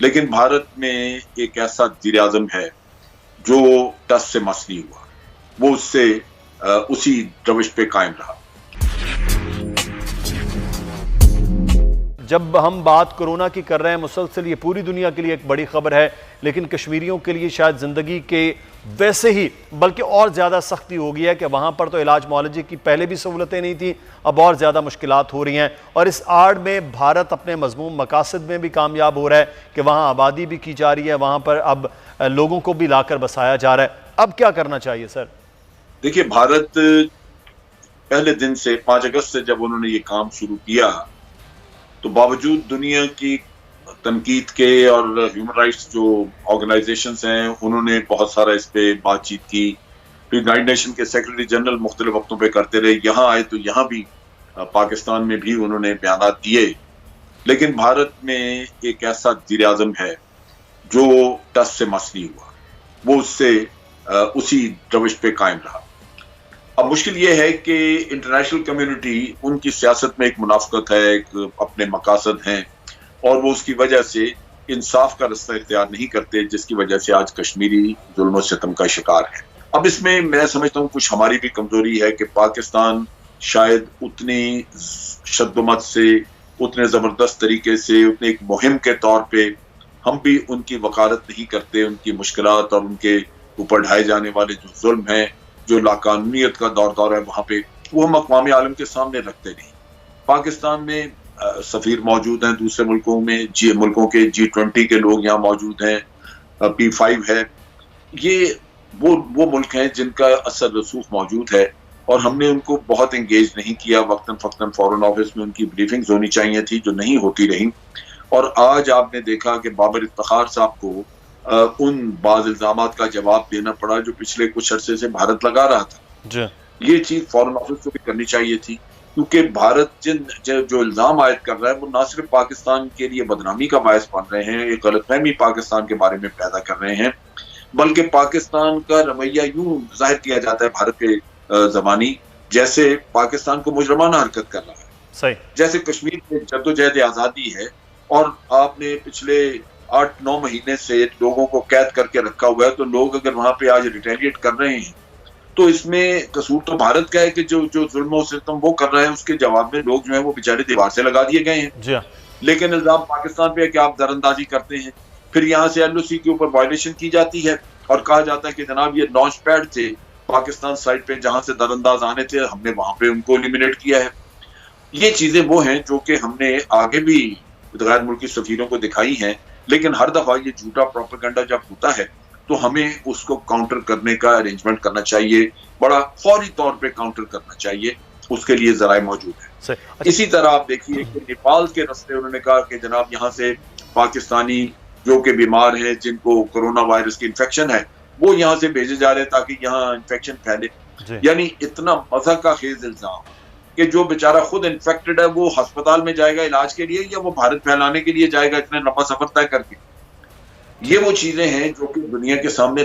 लेकिन भारत में एक ऐसा वज़ीर आज़म है जो टस से मस नहीं हुआ, वो उससे उसी रविश पे कायम रहा। जब हम बात कोरोना की कर रहे हैं मुसलसल, ये पूरी दुनिया के लिए एक बड़ी खबर है, लेकिन कश्मीरियों के लिए शायद ज़िंदगी के वैसे ही बल्कि और ज़्यादा सख्ती हो गई है कि वहाँ पर तो इलाज मुआलजे की पहले भी सहूलतें नहीं थी, अब और ज़्यादा मुश्किलात हो रही हैं। और इस आड़ में भारत अपने मज़मूम मकासद में भी कामयाब हो रहा है कि वहाँ आबादी भी की जा रही है, वहाँ पर अब लोगों को भी लाकर बसाया जा रहा है। अब क्या करना चाहिए सर? देखिए, भारत पहले दिन से 5 अगस्त से जब उन्होंने ये काम शुरू किया, तो बावजूद दुनिया की तनकीद के और ह्यूमन राइट्स जो ऑर्गेनाइजेशंस हैं उन्होंने बहुत सारा इस पे बातचीत की। फिर यूनाइटेड नेशन के सेक्रेटरी जनरल मुख्तलिफ वक्तों पे करते रहे, यहाँ आए तो यहाँ भी पाकिस्तान में भी उन्होंने बयान दिए। लेकिन भारत में एक ऐसा वज़ीर आज़म है जो टस से मस नहीं हुआ, वो उससे उसी रविश पे कायम रहा। अब मुश्किल ये है कि इंटरनेशनल कम्युनिटी, उनकी सियासत में एक मुनाफकत है, एक अपने मकासद हैं, और वो उसकी वजह से इंसाफ का रास्ता इख्तियार नहीं करते, जिसकी वजह से आज कश्मीरी जुल्म सितम का शिकार है। अब इसमें मैं समझता हूँ कुछ हमारी भी कमजोरी है कि पाकिस्तान शायद उतनी शद्दोमत से, उतने जबरदस्त तरीके से, उतने एक मुहिम के तौर पे हम भी उनकी वकालत नहीं करते, उनकी मुश्किलात और उनके ऊपर ढाए जाने वाले जो जुल्म है, जो लाकानूनियत का दौर है, वहां पे वो हम अक़वाम आलम के सामने रखते नहीं। पाकिस्तान में सफीर मौजूद हैं, दूसरे मुल्कों में मुल्कों के G20 के लोग यहाँ मौजूद हैं, P5 है, ये वो मुल्क हैं जिनका असर रसूख मौजूद है, और हमने उनको बहुत एंगेज नहीं किया। वक्तन फक्तन फॉरेन ऑफिस में उनकी ब्रीफिंग्स होनी चाहिए थी, जो नहीं होती रही। और आज आपने देखा कि बाबर इफ्तिखार साहब को उन बाज़ इल्जामात का जवाब देना पड़ा जो पिछले कुछ अरसे से भारत लगा रहा था। ये चीज फॉरेन ऑफिस को भी करनी चाहिए थी, क्योंकि भारत जो इल्जाम आयद कर रहा है वो ना सिर्फ पाकिस्तान के लिए बदनामी का बायस बन रहे हैं, एक गलतफहमी पाकिस्तान के बारे में पैदा कर रहे हैं, बल्कि पाकिस्तान का रवैया यूं जाहिर किया जाता है भारत के ज़बानी जैसे पाकिस्तान को मुजरमाना हरकत कर रहा है। सही। जैसे कश्मीर में जद्दोजहद आज़ादी है और आपने पिछले 8-9 महीने से लोगों को कैद करके रखा हुआ है, तो लोग अगर वहां पे आज रिटेलिएट कर रहे हैं तो इसमें कसूर तो भारत का है कि जो जुल्म सितम वो कर रहा है, उसके जवाब में लोग जो है वो बेचारे दीवार से लगा दिए गए हैं। लेकिन इल्जाम पाकिस्तान पे है कि आप दरअंदाजी करते हैं। फिर यहाँ से LOC के ऊपर वायलेशन की जाती है और कहा जाता है कि जनाब ये लॉन्च पैड थे पाकिस्तान साइड पे, जहां से दरअंदाज आने थे, हमने वहां पे उनको एलिमिनेट किया है। ये चीजें वो हैं जो कि हमने आगे भी गैर मुल्की सफीरों को दिखाई हैं, लेकिन हर दफा ये झूठा प्रोपेगेंडा जब होता है तो हमें उसको काउंटर करने का अरेंजमेंट करना चाहिए, बड़ा फौरी तौर पे काउंटर करना चाहिए, उसके लिए जराए मौजूद है। इसी तरह आप देखिए कि नेपाल के रास्ते उन्होंने कहा कि जनाब यहाँ से पाकिस्तानी जो कि बीमार हैं, जिनको कोरोना वायरस की इन्फेक्शन है, वो यहाँ से भेजे जा रहे हैं ताकि यहाँ इन्फेक्शन फैले। यानी इतना मज़ा का खेज इल्जाम कि जो बेचारा खुद इन्फेक्टेड है वो अस्पताल में जाएगा इलाज के लिए या वो भारत फैलाने के लिए जाएगा इतने लंबा सफर तय करके। ये वो चीजें हैं जो कि दुनिया के सामने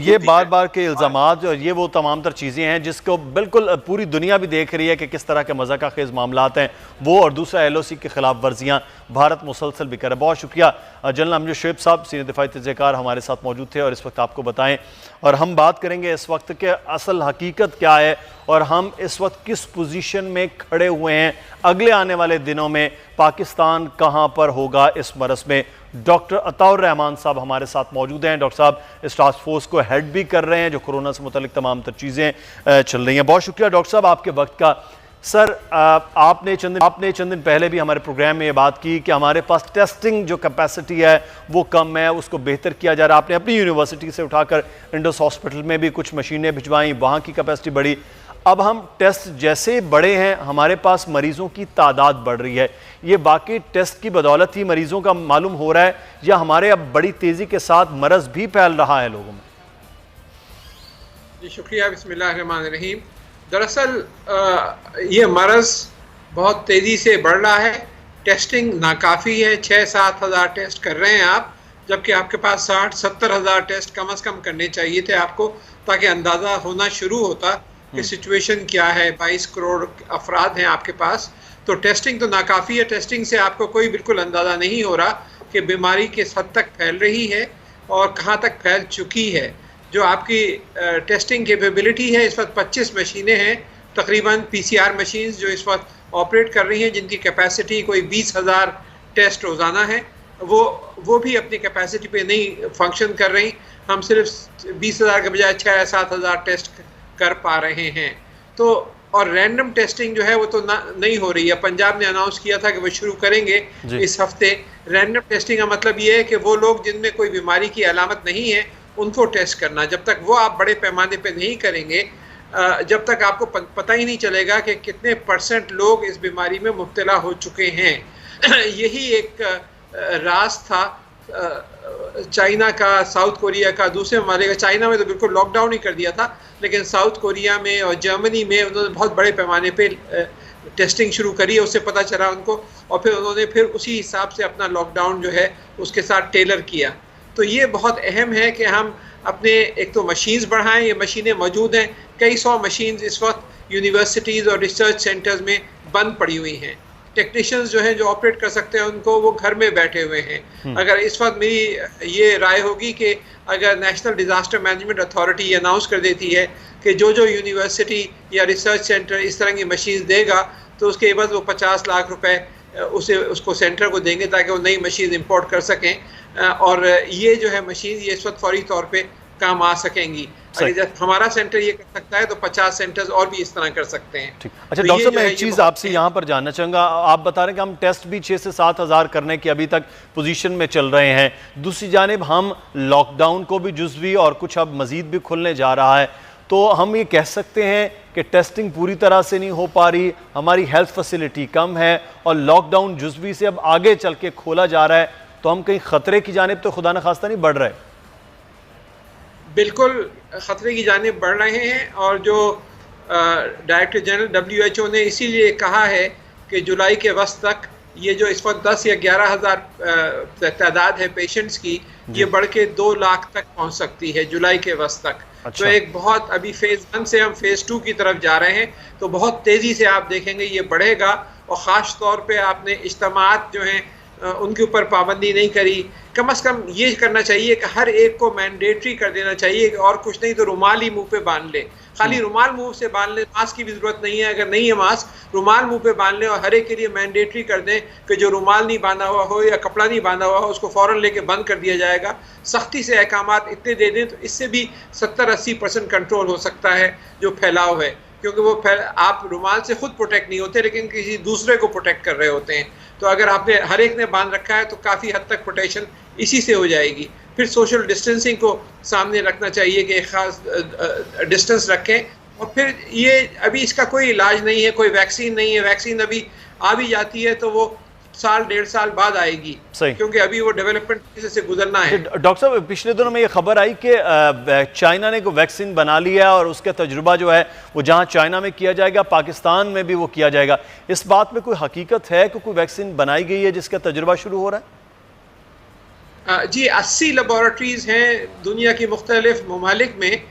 ये बार बार के इल्जामात और ये वो तमाम तर चीज़ें हैं जिसको बिल्कुल पूरी दुनिया भी देख रही है कि किस तरह के मज़ा का खेज मामलात हैं वो, और दूसरा LOC के खिलाफ वर्जियाँ भारत मुसलसल भी कर रहा है। बहुत शुक्रिया जनरल अमजद शोएब साहब, सीनियर दिफाई तजज़ियाकार हमारे साथ मौजूद थे और इस वक्त आपको बताएं, और हम बात करेंगे इस वक्त के असल हकीकत क्या है और हम इस वक्त किस पोजीशन में खड़े हुए हैं, अगले आने वाले दिनों में पाकिस्तान कहां पर होगा इस मरस में। डॉक्टर अताउर रहमान साहब हमारे साथ मौजूद हैं। डॉक्टर साहब इस टास्क फोर्स को हेड भी कर रहे हैं जो कोरोना से मुतल्लिक तमाम तर चीज़ें चल रही हैं। बहुत शुक्रिया डॉक्टर साहब आपके वक्त का। सर आपने चंद दिन पहले भी हमारे प्रोग्राम में ये बात की कि हमारे पास टेस्टिंग जो कैपेसिटी है वो कम है, उसको बेहतर किया जा रहा है। आपने अपनी यूनिवर्सिटी से उठाकर इंडस हॉस्पिटल में भी कुछ मशीनें भिजवाई, वहाँ की कैपेसिटी बढ़ी। अब हम टेस्ट जैसे बड़े हैं, हमारे पास मरीजों की तादाद बढ़ रही है। ये बाकी टेस्ट की बदौलत ही मरीजों का मालूम हो रहा है या हमारे अब बड़ी तेज़ी के साथ मरज़ भी फैल रहा है लोगों में? जी शुक्रिया, बिस्मिल्लाहिर्रहमानिर्रहीम। दरअसल ये मरज़ बहुत तेज़ी से बढ़ रहा है, टेस्टिंग नाकाफ़ी है, 6-7 हज़ार टेस्ट कर रहे हैं आप, जबकि आपके पास 60-70 हज़ार टेस्ट कम अज़ कम करने चाहिए थे आपको, ताकि अंदाज़ा होना शुरू होता कि सिचुएशन क्या है। 22 करोड़ अफराद हैं आपके पास, तो टेस्टिंग तो नाकाफ़ी है। टेस्टिंग से आपको कोई बिल्कुल अंदाज़ा नहीं हो रहा कि बीमारी किस हद तक फैल रही है और कहाँ तक फैल चुकी है। जो आपकी टेस्टिंग कैपेबिलिटी है, इस वक्त 25 मशीनें हैं तकरीबन PCR मशीन्स जो इस वक्त ऑपरेट कर रही हैं, जिनकी कैपेसिटी कोई 20,000 टेस्ट रोज़ाना है। वो भी अपनी कैपेसिटी पे नहीं फंक्शन कर रही। हम सिर्फ 20,000 के बजाय 6 या 7,000 टेस्ट कर पा रहे हैं। तो और रैंडम टेस्टिंग जो है वो तो नहीं हो रही है। पंजाब ने अनाउंस किया था कि वो शुरू करेंगे इस हफ्ते। रैंडम टेस्टिंग का मतलब ये है कि वो लोग जिनमें कोई बीमारी की अलामत नहीं है उनको टेस्ट करना। जब तक वो आप बड़े पैमाने पे नहीं करेंगे, जब तक आपको पता ही नहीं चलेगा कि कितने % लोग इस बीमारी में मुब्तला हो चुके हैं। यही एक राज था चाइना का, साउथ कोरिया का, दूसरे ममालिक का। चाइना में तो बिल्कुल लॉकडाउन ही कर दिया था, लेकिन साउथ कोरिया में और जर्मनी में उन्होंने बहुत बड़े पैमाने पे टेस्टिंग शुरू करी है। उससे पता चला उनको, और फिर उन्होंने फिर उसी हिसाब से अपना लॉकडाउन जो है उसके साथ टेलर किया। तो ये बहुत अहम है कि हम अपने एक तो मशीन्स बढ़ाएं। ये मशीनें मौजूद हैं, कई 100 मशीन्स इस वक्त यूनिवर्सिटीज़ और रिसर्च सेंटर्स में बंद पड़ी हुई हैं। टेक्नीशियंस जो हैं जो ऑपरेट कर सकते हैं उनको, वो घर में बैठे हुए हैं। अगर इस वक्त मेरी ये राय होगी कि अगर national disaster management authority announce कर देती है कि जो यूनिवर्सिटी या रिसर्च सेंटर इस तरह की मशीन देगा तो उसके एवज वो 50 लाख रुपए उसको सेंटर को देंगे ताकि वो नई मशीन इंपोर्ट कर सकें। और ये जो है मशीन ये इस वक्त फौरी तौर पे काम आ सकेंगी। जब हमारा सेंटर ये कर सकता है तो 50 सेंटर्स और भी इस तरह कर सकते हैं। अच्छा डॉक्टर साहब, मैं एक चीज़ आपसे यहाँ पर जानना चाहूँगा। आप बता रहे हैं कि हम टेस्ट भी 6 से 7 हज़ार करने की अभी तक पोजीशन में चल रहे हैं। दूसरी जानिब हम लॉकडाउन को भी जुज़वी और कुछ अब मज़ीद भी खुलने जा रहा है, तो हम ये कह सकते हैं कि टेस्टिंग पूरी तरह से नहीं हो पा रही, हमारी हेल्थ फैसिलिटी कम है और लॉकडाउन जुज़वी से अब आगे चल के खोला जा रहा है, तो हम कहीं ख़तरे की जानिब तो खुदा न खास्ता नहीं बढ़ रहे? बिल्कुल ख़तरे की जानिब बढ़ रहे हैं। और जो डायरेक्टर जनरल WHO ने इसीलिए कहा है कि जुलाई के वस्त तक ये जो इस वक्त 10 या 11 हज़ार तादाद है पेशेंट्स की, ये बढ़ के 2 लाख तक पहुंच सकती है जुलाई के वस्त तक। अच्छा। तो एक बहुत, अभी फेज़ 1 से हम फेज़ 2 की तरफ जा रहे हैं, तो बहुत तेज़ी से आप देखेंगे ये बढ़ेगा। और ख़ास तौर पे आपने इज्तिमात जो हैं उनके ऊपर पाबंदी नहीं करी। कम से कम ये करना चाहिए कि हर एक को मैंडेटरी कर देना चाहिए, और कुछ नहीं तो रुमाल ही मुंह पे बांध ले। खाली रुमाल मुंह से बांध ले, मास्क की भी जरूरत नहीं है। अगर नहीं है मास्क, रुमाल मुंह पे बांध ले और हर एक के लिए मैंडेटरी कर दें कि जो रुमाल नहीं बांधा हुआ हो या कपड़ा नहीं बांधा हुआ हो उसको फ़ौरन लेके बंद कर दिया जाएगा। सख्ती से अहकामात इतने दे दें तो इससे भी 70-80% कंट्रोल हो सकता है जो फैलाव है, क्योंकि वो आप रुमाल से खुद प्रोटेक्ट नहीं होते लेकिन किसी दूसरे को प्रोटेक्ट कर रहे होते हैं। तो अगर आपने हर एक ने बांध रखा है तो काफ़ी हद तक प्रोटेक्शन इसी से हो जाएगी। फिर सोशल डिस्टेंसिंग को सामने रखना चाहिए कि एक ख़ास डिस्टेंस रखें। और फिर ये अभी इसका कोई इलाज नहीं है, कोई वैक्सीन नहीं है। वैक्सीन अभी आ भी जाती है तो वो 1-1.5 साल बाद आएगी, क्योंकि अभी वो डेवलपमेंट से गुजरना है। डॉक्टर साहब, पिछले दिनों में ये खबर आई कि चाइना ने कोई वैक्सीन बना लिया और उसका तजुर्बा जो है वो जहां चाइना में किया जाएगा पाकिस्तान में भी वो किया जाएगा। इस बात में कोई हकीकत है कि कोई वैक्सीन बनाई गई है जिसका तजुर्बा शुरू हो रहा है? जी, 80 लेबॉरेटरीज हैं दुनिया की मुख्तलिफ ममालिक में,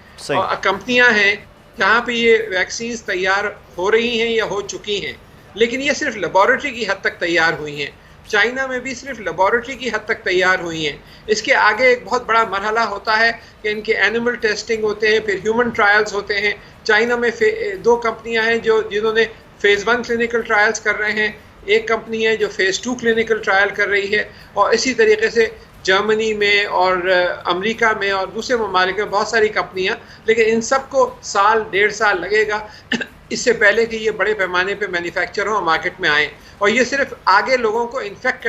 कंपनियां हैं जहाँ पे ये वैक्सीन तैयार हो रही हैं या हो चुकी हैं। लेकिन ये सिर्फ लेबॉरेटरी की हद तक तैयार हुई हैं। चाइना में भी सिर्फ लेबॉरेटरी की हद तक तैयार हुई हैं। इसके आगे एक बहुत बड़ा मरहला होता है कि इनके एनिमल टेस्टिंग होते हैं, फिर ह्यूमन ट्रायल्स होते हैं। चाइना में 2 कंपनियां हैं जिन्होंने फेज़ 1 क्लिनिकल ट्रायल्स कर रहे हैं, एक कंपनी है जो फेज़ 2 क्लिनिकल ट्रायल कर रही है, और इसी तरीके से जर्मनी में और अमेरिका में और दूसरे ममालिक में बहुत सारी कंपनियां। लेकिन इन सबको 1-1.5 साल लगेगा इससे पहले कि ये बड़े पैमाने पे मैन्युफैक्चर हो, मार्केट में आए। और ये सिर्फ आगे लोगों को इन्फेक्ट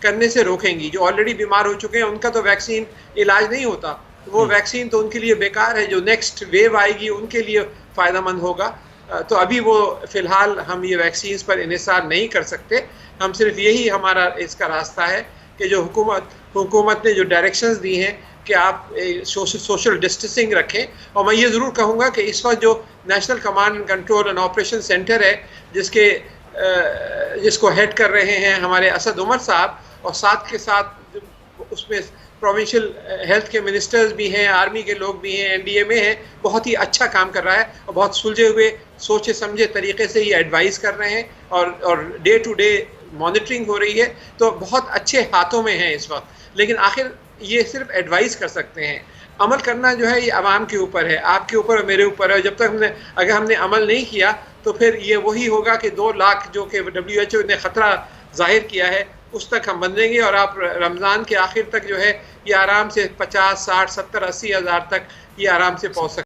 करने से रोकेंगी। जो ऑलरेडी बीमार हो चुके हैं उनका तो वैक्सीन इलाज नहीं होता, वो वैक्सीन तो उनके लिए बेकार है। जो नेक्स्ट वेव आएगी उनके लिए फ़ायदेमंद होगा। तो अभी वो फ़िलहाल हम ये वैक्सीन पर इन्हिसार नहीं कर सकते। हम सिर्फ यही हमारा इसका रास्ता है कि जो हुकूमत ने जो डायरेक्शंस दी हैं कि आप सोशल डिस्टेंसिंग रखें। और मैं ये ज़रूर कहूँगा कि इस वक्त जो national command and control and operation centre है जिसको हेड कर रहे हैं हमारे असद उमर साहब, और साथ के साथ उसमें प्रोविंशियल हेल्थ के मिनिस्टर्स भी हैं, आर्मी के लोग भी हैं, NDA में हैं, बहुत ही अच्छा काम कर रहा है और बहुत सुलझे हुए सोचे समझे तरीके से ये एडवाइस कर रहे हैं और डे टू डे मॉनिटरिंग हो रही है, तो बहुत अच्छे हाथों में है इस वक्त। लेकिन आखिर ये सिर्फ एडवाइस कर सकते हैं, अमल करना जो है ये आवाम के ऊपर है, आपके ऊपर और मेरे ऊपर है। जब तक अगर हमने अमल नहीं किया तो फिर ये वही होगा कि 2 लाख जो कि WHO ने ख़तरा जाहिर किया है उस तक हम बंधेंगे, और आप रमज़ान के आखिर तक जो है ये आराम से 50, 60, 70, 80 हज़ार तक ये आराम से पहुँच सकते हैं।